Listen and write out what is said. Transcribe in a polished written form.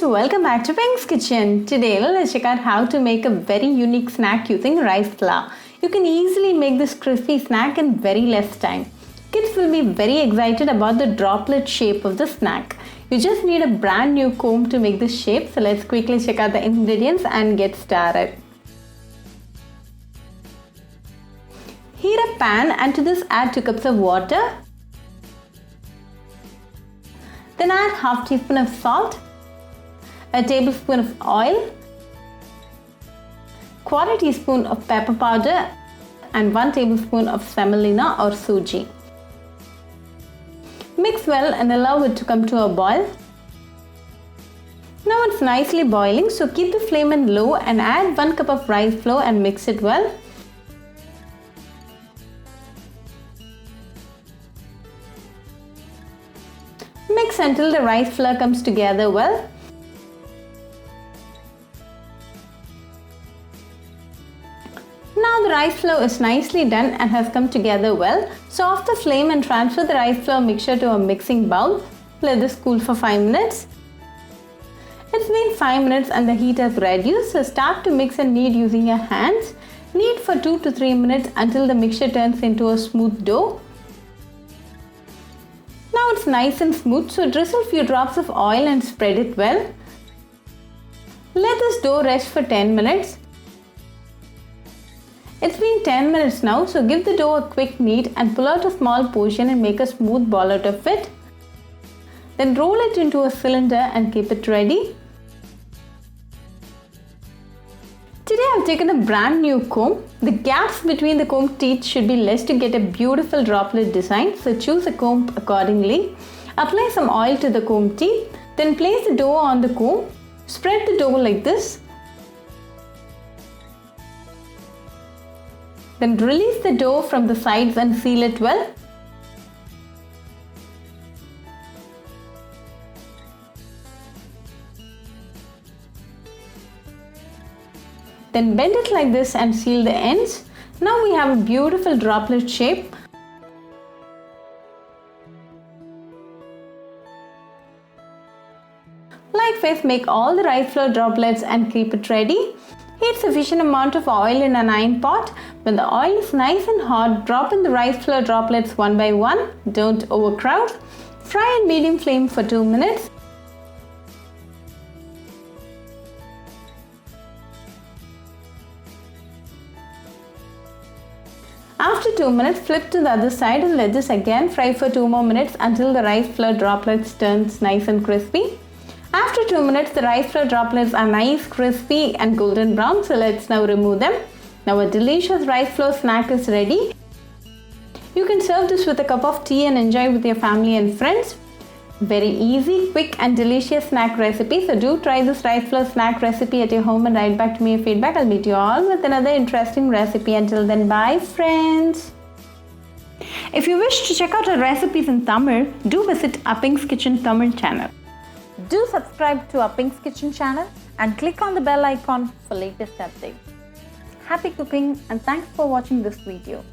welcome back to Pink's Kitchen. Today let's check out how to make a very unique snack using rice flour. You can easily make this crispy snack in very less time. Kids will be very excited about the droplet shape of the snack. You just need a brand new comb to make this shape, so let's quickly check out the ingredients and get started. Heat a pan and to this add 2 cups of water. Then add half teaspoon of salt, a tablespoon of oil, quarter teaspoon of pepper powder and 1 tablespoon of semolina or suji. Mix well and allow it to come to a boil. Now it's nicely boiling, so keep the flame on low and add 1 cup of rice flour and mix it well. Mix until the rice flour comes together well. Now the rice flour is nicely done and has come together well. So off the flame and transfer the rice flour mixture to a mixing bowl. Let this cool for 5 minutes. It's been 5 minutes and the heat has reduced, so start to mix and knead using your hands. Knead for 2 to 3 minutes until the mixture turns into a smooth dough. Now it's nice and smooth, so drizzle few drops of oil and spread it well. Let this dough rest for 10 minutes. It's been 10 minutes now, so give the dough a quick knead and pull out a small portion and make a smooth ball out of it. Then roll it into a cylinder and keep it ready. Today I've taken a brand new comb. The gaps between the comb teeth should be less to get a beautiful droplet design, so choose a comb accordingly. Apply some oil to the comb teeth, then place the dough on the comb. Spread the dough like this. Then release the dough from the sides and seal it well. Then bend it like this and seal the ends. Now we have a beautiful droplet shape. Likewise, make all the rice flour droplets and keep it ready. Heat sufficient amount of oil in an iron pot. When the oil is nice and hot, drop in the rice flour droplets one by one. Don't overcrowd. Fry on medium flame for 2 minutes. After 2 minutes, flip to the other side and let this again fry for 2 more minutes until the rice flour droplets turns nice and crispy. After 2 minutes, the rice flour droplets are nice, crispy and golden brown, so let's now remove them. Now a delicious rice flour snack is ready. You can serve this with a cup of tea and enjoy with your family and friends. Very easy, quick and delicious snack recipe. So do try this rice flour snack recipe at your home and write back to me your feedback. I'll meet you all with another interesting recipe. Until then, bye friends. If you wish to check out our recipes in Tamil, do visit our Pink's Kitchen Tamil channel. Do subscribe to our Pink's Kitchen channel and click on the bell icon for latest updates. Happy cooking and thanks for watching this video.